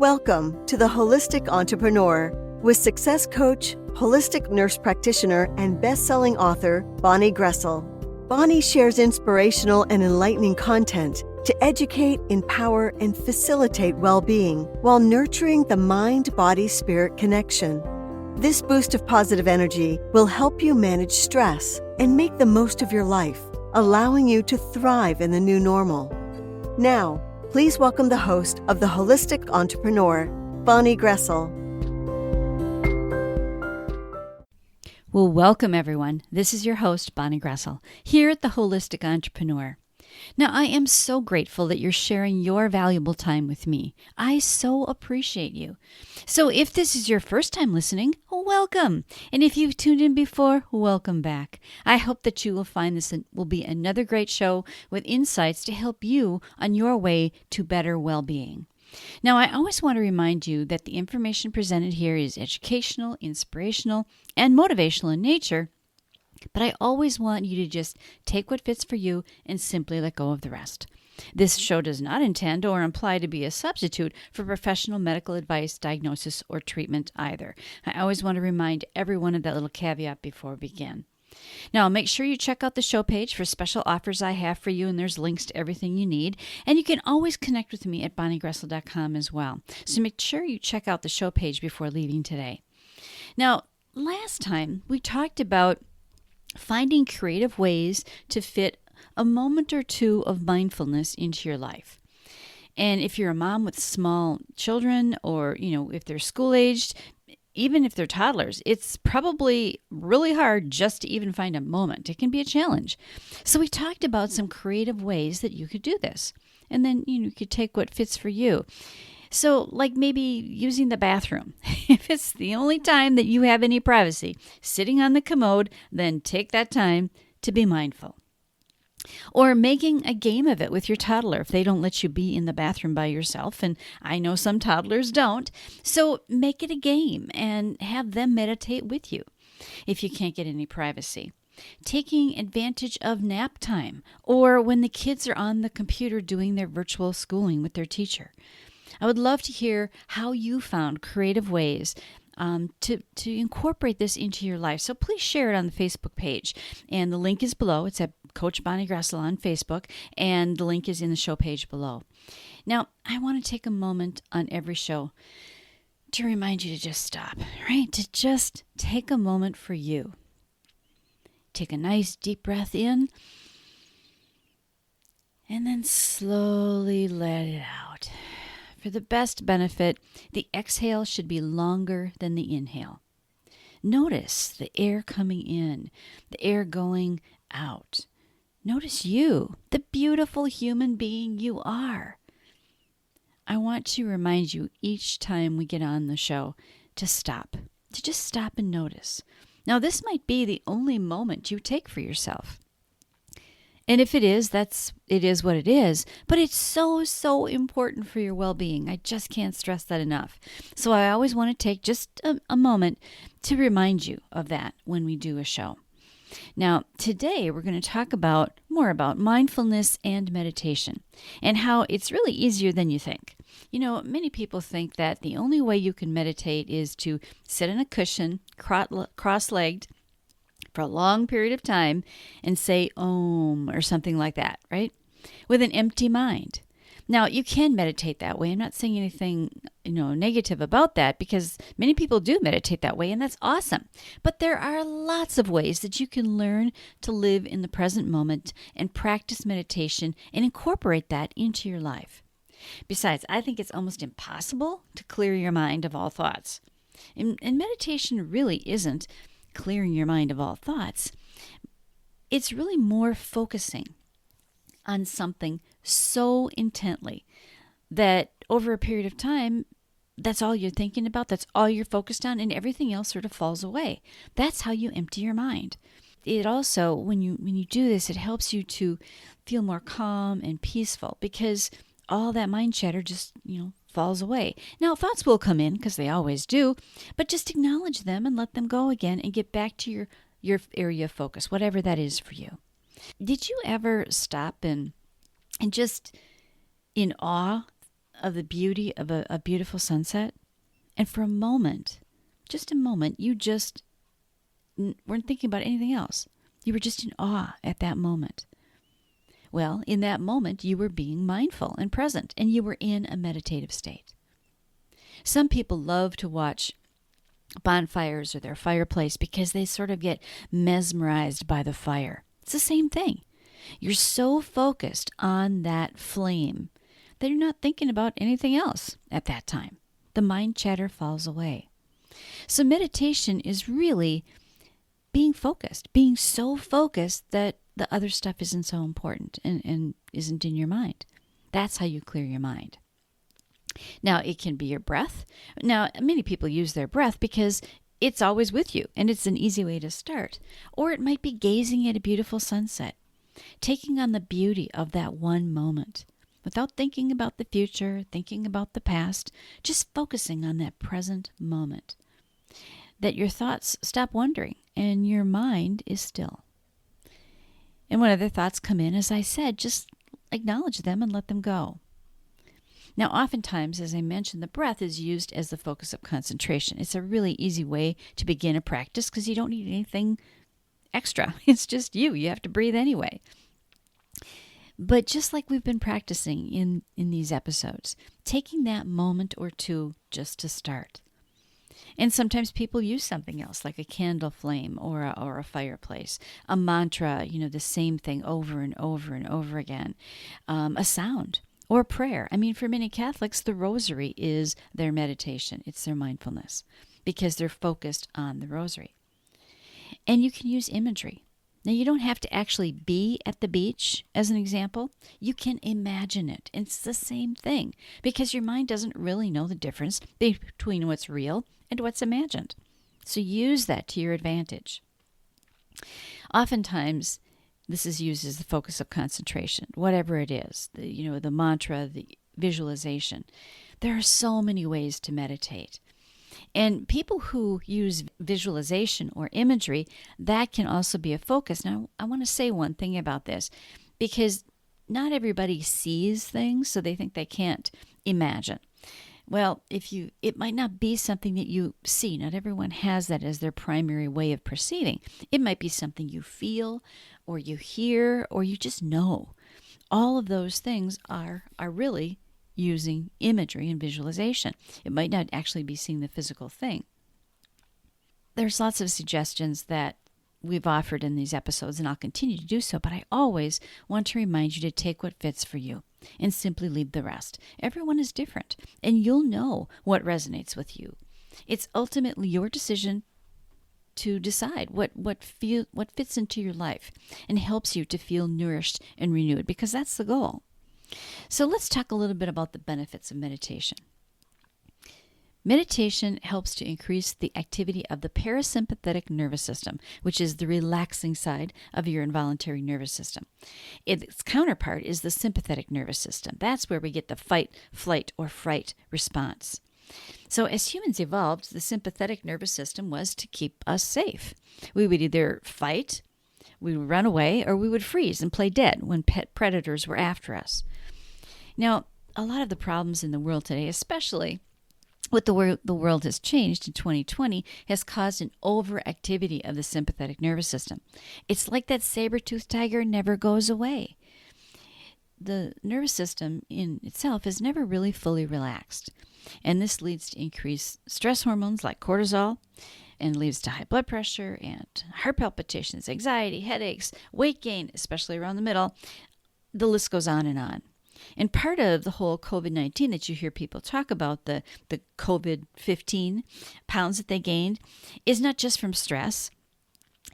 Welcome to The Holistic Entrepreneur with success coach, holistic nurse practitioner, and best-selling author, Bonnie Groessl. Bonnie shares inspirational and enlightening content to educate, empower, and facilitate well-being while nurturing the mind-body-spirit connection. This boost of positive energy will help you manage stress and make the most of your life, allowing you to thrive in the new normal. Now, please welcome the host of The Holistic Entrepreneur, Bonnie Groessl. Well, welcome everyone. This is your host, Bonnie Groessl, here at The Holistic Entrepreneur. Now, I am so grateful that you're sharing your valuable time with me. I so appreciate you. So if this is your first time listening, welcome. And if you've tuned in before, welcome back. I hope that you will find this will be another great show with insights to help you on your way to better well-being. Now, I always want to remind you that the information presented here is educational, inspirational, and motivational in nature, but I always want you to just take what fits for you and simply let go of the rest. This show does not intend or imply to be a substitute for professional medical advice, diagnosis, or treatment either. I always want to remind everyone of that little caveat before we begin. Now, make sure you check out the show page for special offers I have for you, and there's links to everything you need. And you can always connect with me at bonniegroessl.com as well. So make sure you check out the show page before leaving today. Now, last time we talked about finding creative ways to fit a moment or two of mindfulness into your life. And if you're a mom with small children, or, if they're school-aged, even if they're toddlers, it's probably really hard just to even find a moment. It can be a challenge. So we talked about some creative ways that you could do this. And then, you could take what fits for you. So like maybe using the bathroom. If it's the only time that you have any privacy, sitting on the commode, then take that time to be mindful. Or making a game of it with your toddler if they don't let you be in the bathroom by yourself. And I know some toddlers don't. So make it a game and have them meditate with you if you can't get any privacy. Taking advantage of nap time, or when the kids are on the computer doing their virtual schooling with their teacher. I would love to hear how you found creative ways to incorporate this into your life. So please share it on the Facebook page. And the link is below. It's at Coach Bonnie Groessl on Facebook, and the link is in the show page below. Now, I want to take a moment on every show to remind you to just stop, right? To just take a moment for you. Take a nice deep breath in, and then slowly let it out. For the best benefit, the exhale should be longer than the inhale. Notice the air coming in, the air going out. Notice you, the beautiful human being you are. I want to remind you each time we get on the show to stop, to just stop and notice. Now, this might be the only moment you take for yourself. And if it is, it is what it is. But it's so, so important for your well-being. I just can't stress that enough. So I always want to take just a moment to remind you of that when we do a show. Now, today we're going to talk more about mindfulness and meditation and how it's really easier than you think. Many people think that the only way you can meditate is to sit on a cushion, cross-legged, for a long period of time and say Om or something like that, right? With an empty mind. Now, you can meditate that way. I'm not saying anything, negative about that, because many people do meditate that way, and that's awesome. But there are lots of ways that you can learn to live in the present moment and practice meditation and incorporate that into your life. Besides, I think it's almost impossible to clear your mind of all thoughts. And meditation really isn't clearing your mind of all thoughts. It's really more focusing on something so intently that over a period of time, that's all you're thinking about, that's all you're focused on, and everything else sort of falls away. That's how you empty your mind. It also, when you do this, it helps you to feel more calm and peaceful, because all that mind chatter just, falls away. Now, thoughts will come in, because they always do, but just acknowledge them and let them go again and get back to your area of focus, whatever that is for you. Did you ever stop and just in awe of the beauty of a beautiful sunset, and for a moment, just a moment, you just weren't thinking about anything else. You were just in awe at that moment. Well, in that moment, you were being mindful and present, and you were in a meditative state. Some people love to watch bonfires or their fireplace because they sort of get mesmerized by the fire. It's the same thing. You're so focused on that flame that you're not thinking about anything else at that time. The mind chatter falls away. So meditation is really being focused, being so focused that the other stuff isn't so important and isn't in your mind. That's how you clear your mind. Now, it can be your breath. Now, many people use their breath because it's always with you, and it's an easy way to start. Or it might be gazing at a beautiful sunset, taking on the beauty of that one moment, without thinking about the future, thinking about the past, just focusing on that present moment. That your thoughts stop wandering, and your mind is still. And when other thoughts come in, as I said, just acknowledge them and let them go. Now, oftentimes, as I mentioned, the breath is used as the focus of concentration. It's a really easy way to begin a practice because you don't need anything extra. It's just you. You have to breathe anyway. But just like we've been practicing in these episodes, taking that moment or two just to start. And sometimes people use something else, like a candle flame or a fireplace, a mantra, the same thing over and over and over again, a sound. Or prayer. I mean, for many Catholics, the rosary is their meditation. It's their mindfulness because they're focused on the rosary. And you can use imagery. Now, you don't have to actually be at the beach, as an example. You can imagine it. It's the same thing because your mind doesn't really know the difference between what's real and what's imagined. So use that to your advantage. Oftentimes, this is used as the focus of concentration, whatever it is, the mantra, the visualization. There are so many ways to meditate. And people who use visualization or imagery, that can also be a focus. Now, I want to say one thing about this, because not everybody sees things, so they think they can't imagine. Well, it might not be something that you see. Not everyone has that as their primary way of perceiving. It might be something you feel, or you hear, or you just know. All of those things are really using imagery and visualization. It might not actually be seeing the physical thing. There's lots of suggestions that we've offered in these episodes, and I'll continue to do so, but I always want to remind you to take what fits for you and simply leave the rest. Everyone is different, and you'll know what resonates with you. It's ultimately your decision to decide what fits into your life and helps you to feel nourished and renewed, because that's the goal. So let's talk a little bit about the benefits of meditation. Meditation helps to increase the activity of the parasympathetic nervous system, which is the relaxing side of your involuntary nervous system. Its counterpart is the sympathetic nervous system. That's where we get the fight, flight, or fright response. So as humans evolved, the sympathetic nervous system was to keep us safe. We would either fight, we would run away, or we would freeze and play dead when pet predators were after us. Now, a lot of the problems in the world today, especially what the world has changed in 2020, has caused an overactivity of the sympathetic nervous system. It's like that saber-toothed tiger never goes away. The nervous system in itself is never really fully relaxed. And this leads to increased stress hormones like cortisol, and leads to high blood pressure and heart palpitations, anxiety, headaches, weight gain, especially around the middle. The list goes on and on. And part of the whole COVID-19 that you hear people talk about, the COVID-15 pounds that they gained, is not just from stress.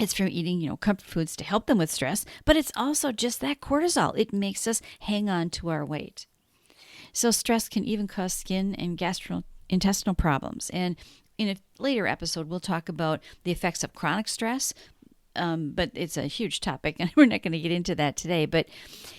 It's from eating, comfort foods to help them with stress, but it's also just that cortisol. It makes us hang on to our weight. So stress can even cause skin and gastrointestinal problems. And in a later episode, we'll talk about the effects of chronic stress, but it's a huge topic, and we're not going to get into that today. But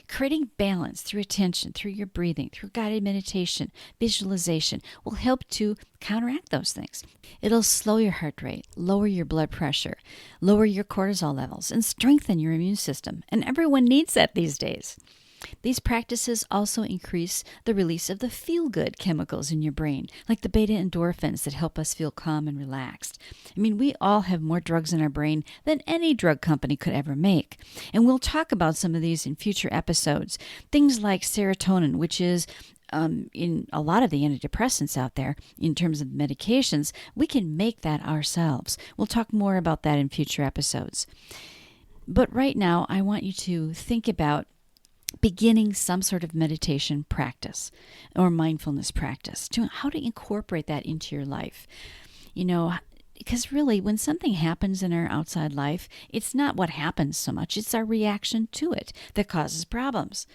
creating balance through attention, through your breathing, through guided meditation, visualization will help to counteract those things. It'll slow your heart rate, lower your blood pressure, lower your cortisol levels, and strengthen your immune system. And everyone needs that these days. These practices also increase the release of the feel-good chemicals in your brain, like the beta endorphins that help us feel calm and relaxed. I mean, we all have more drugs in our brain than any drug company could ever make. And we'll talk about some of these in future episodes. Things like serotonin, which is in a lot of the antidepressants out there, in terms of medications, we can make that ourselves. We'll talk more about that in future episodes. But right now, I want you to think about beginning some sort of meditation practice or mindfulness practice, to how to incorporate that into your life. Because really, when something happens in our outside life, it's not what happens so much, it's our reaction to it that causes problems.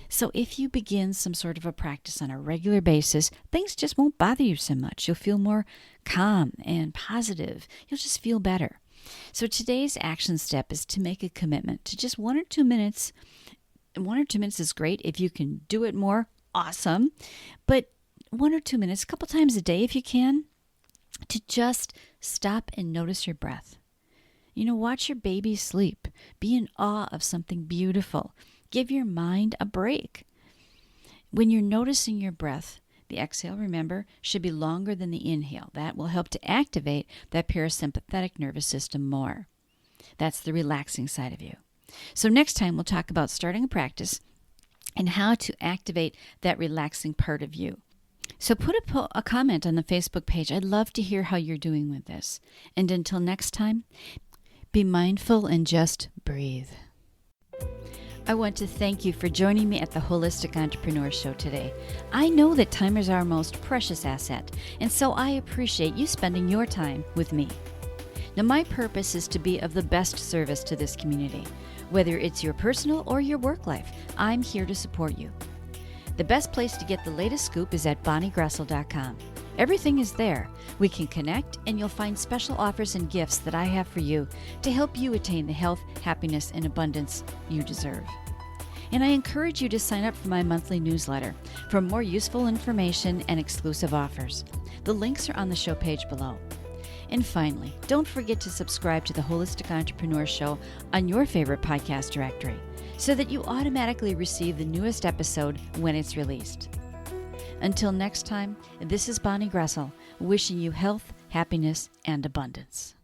So if you begin some sort of a practice on a regular basis, things just won't bother you so much. You'll feel more calm and positive. You'll just feel better. So today's action step is to make a commitment to just 1 or 2 minutes. 1 or 2 minutes is great. If you can do it more, awesome. But 1 or 2 minutes, a couple times a day if you can, to just stop and notice your breath. Watch your baby sleep. Be in awe of something beautiful. Give your mind a break. When you're noticing your breath, the exhale, remember, should be longer than the inhale. That will help to activate that parasympathetic nervous system more. That's the relaxing side of you. So next time we'll talk about starting a practice and how to activate that relaxing part of you. So put a comment on the Facebook page. I'd love to hear how you're doing with this. And until next time, be mindful and just breathe. I want to thank you for joining me at the Holistic Entrepreneur Show today. I know that time is our most precious asset, and so I appreciate you spending your time with me. Now, my purpose is to be of the best service to this community. Whether it's your personal or your work life, I'm here to support you. The best place to get the latest scoop is at bonniegroessl.com. Everything is there. We can connect, and you'll find special offers and gifts that I have for you to help you attain the health, happiness, and abundance you deserve. And I encourage you to sign up for my monthly newsletter for more useful information and exclusive offers. The links are on the show page below. And finally, don't forget to subscribe to the Holistic Entrepreneur Show on your favorite podcast directory so that you automatically receive the newest episode when it's released. Until next time, this is Bonnie Groessl, wishing you health, happiness, and abundance.